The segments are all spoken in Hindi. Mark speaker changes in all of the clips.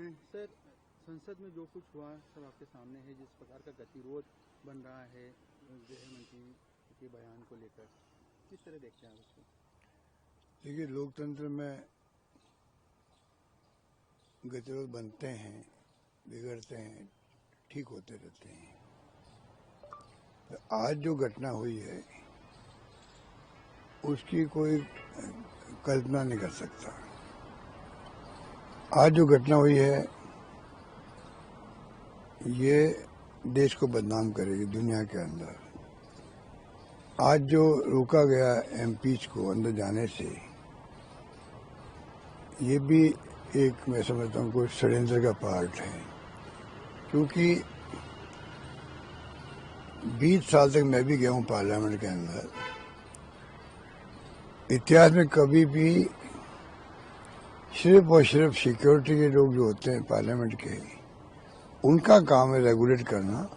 Speaker 1: सर, संसद में जो कुछ हुआ सब आपके सामने है, जिस प्रकार का गतिरोध बन रहा है गृह मंत्री के बयान को लेकर, किस तरह देखते हैं आप उसको?
Speaker 2: देखिए, लोकतंत्र में गतिरोध बनते हैं, बिगड़ते हैं, ठीक होते रहते हैं। तो आज जो घटना हुई है उसकी कोई कल्पना नहीं कर सकता। आज जो घटना हुई है ये देश को बदनाम करेगी दुनिया के अंदर। आज जो रोका गया एमपीज को अंदर जाने से, ये भी एक, मैं समझता हूँ, कोई षड्यंत्र का पार्ट है। क्योंकि 20 साल तक मैं भी गया हूँ पार्लियामेंट के अंदर। इतिहास में कभी भी सिर्फ और सिर्फ सिक्योरिटी के लोग जो होते हैं पार्लियामेंट के, उनका काम है रेगुलेट करना।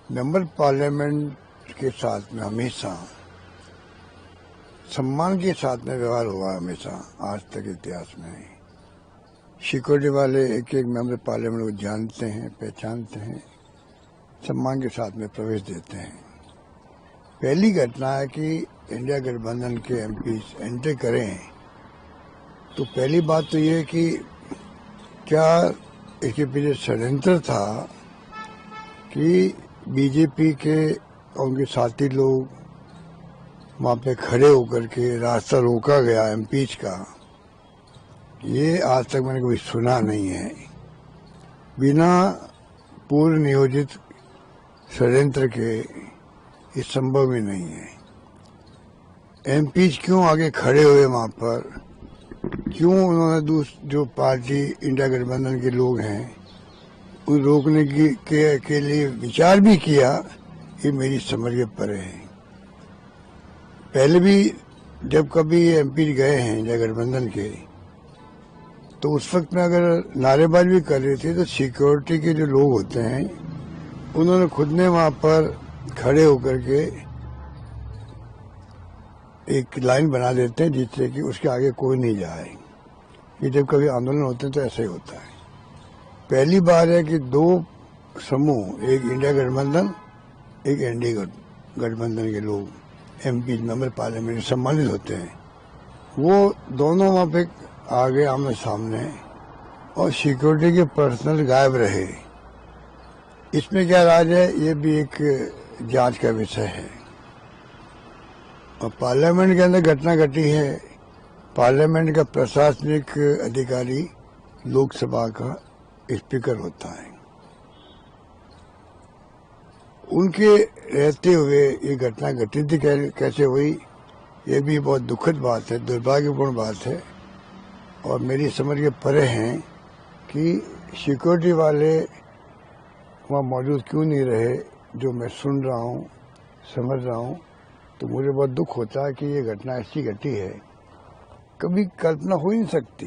Speaker 2: मेंबर पार्लियामेंट के साथ में हमेशा सम्मान के साथ में व्यवहार हुआ, हमेशा आज तक इतिहास में। सिक्योरिटी वाले एक एक मेंबर पार्लियामेंट को जानते हैं, पहचानते हैं, सम्मान के साथ में प्रवेश देते हैं। पहली घटना है कि इंडिया गठबंधन के एमपी एंटर करें, तो पहली बात तो ये कि क्या इसके पीछे षड्यंत्र था कि बीजेपी के और उनके साथी लोग वहाँ पे खड़े होकर के रास्ता रोका गया एमपीज का। ये आज तक मैंने कभी सुना नहीं है। बिना पूर्व नियोजित षड्यंत्र के ये संभव ही नहीं है। एमपीज क्यों आगे खड़े हुए वहाँ पर, क्यों उन्होंने जो पार्टी इंडिया गठबंधन के लोग हैं उन रोकने के लिए विचार भी किया, ये मेरी समझ के परे है। पहले भी जब कभी एमपी गए हैं इंडिया गठबंधन के, तो उस वक्त में अगर नारेबाजी भी कर रहे थे तो सिक्योरिटी के जो लोग होते हैं उन्होंने खुद ने वहां पर खड़े होकर के एक लाइन बना देते हैं जिससे कि उसके आगे कोई नहीं जाए। ये जब कभी आंदोलन होते हैं तो ऐसे ही होता है। पहली बार है कि दो समूह, एक इंडिया गठबंधन, एक एनडीए गठबंधन के लोग एमपी मेंबर पार्लियामेंट सम्मानित होते हैं, वो दोनों वहाँ पे आगे आमने सामने, और सिक्योरिटी के पर्सनल गायब रहे। इसमें क्या राज है, ये भी एक जांच का विषय है। और पार्लियामेंट के अंदर घटना घटी है। पार्लियामेंट का प्रशासनिक अधिकारी लोकसभा का स्पीकर होता है। उनके रहते हुए ये घटना घटित कैसे हुई, ये भी बहुत दुखद बात है, दुर्भाग्यपूर्ण बात है। और मेरी समझ के परे हैं कि सिक्योरिटी वाले वहाँ मौजूद क्यों नहीं रहे, जो मैं सुन रहा हूँ, समझ रहा हूँ। तो मुझे बहुत दुख होता है कि ये घटना ऐसी घटी है, कभी कल्पना हो ही नहीं सकती।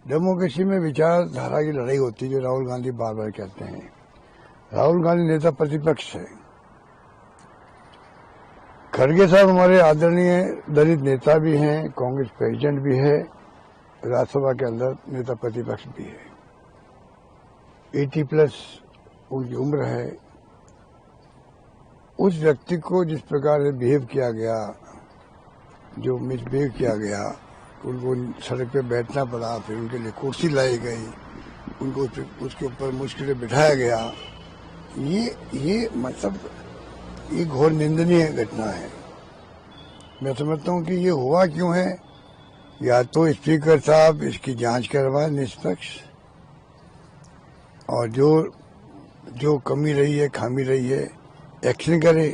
Speaker 2: डेमोक्रेसी में विचारधारा की लड़ाई होती है, जो राहुल गांधी बार बार कहते हैं। राहुल गांधी नेता प्रतिपक्ष है, खड़गे साहब हमारे आदरणीय दलित नेता भी हैं, कांग्रेस प्रेसिडेंट भी है, राज्यसभा के अंदर नेता प्रतिपक्ष भी है। 80+ उनकी उम्र है। उस व्यक्ति को जिस प्रकार से बिहेव किया गया, जो मिसबिहेव किया गया, उनको सड़क पे बैठना पड़ा, फिर उनके लिए कुर्सी लाई गई, उनको उसके ऊपर मुश्किलें बिठाया गया, ये मतलब ये घोर निंदनीय घटना है। मैं समझता हूँ कि ये हुआ क्यों है, या तो स्पीकर साहब इसकी जांच करवाए निष्पक्ष, और जो कमी रही है, खामी रही है, एक्शन करे।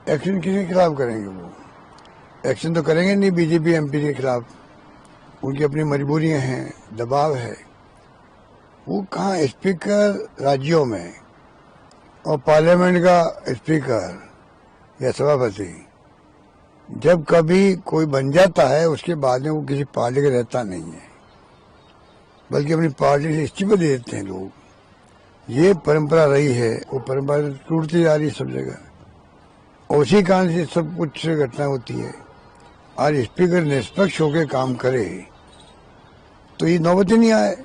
Speaker 2: एक्शन किसके खिलाफ करेंगे? वो एक्शन तो करेंगे नहीं बीजेपी एमपी के खिलाफ, उनकी अपनी मजबूरियां हैं, दबाव है। वो कहाँ स्पीकर राज्यों में और पार्लियामेंट का स्पीकर या सभापति जब कभी कोई बन जाता है, उसके बाद में वो किसी पार्टी का रहता नहीं है, बल्कि अपनी पार्टी से इस्तीफा दे देते हैं लोग। ये परंपरा रही है, वो परंपरा टूटती जा रही है सब जगह। उसी कारण से सब कुछ घटना होती है। आज स्पीकर निष्पक्ष होकर काम करे, तो ये नौबत ही नहीं आए।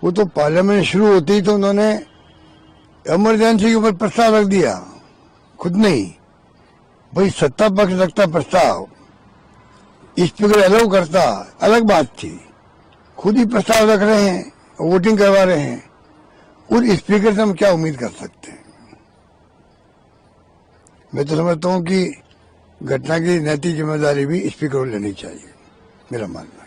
Speaker 2: वो तो पार्लियामेंट शुरू होते ही तो उन्होंने इमरजेंसी के ऊपर प्रस्ताव रख दिया, खुद नहीं। भाई सत्ता पक्ष रखता प्रस्ताव, स्पीकर अलाउ करता, अलग बात थी। खुद ही प्रस्ताव रख रहे हैं, वोटिंग करवा रहे हैं, और स्पीकर से हम क्या उम्मीद कर सकते हैं। मैं तो समझता हूं कि घटना की नैतिक जिम्मेदारी भी स्पीकर को लेनी चाहिए, मेरा मानना।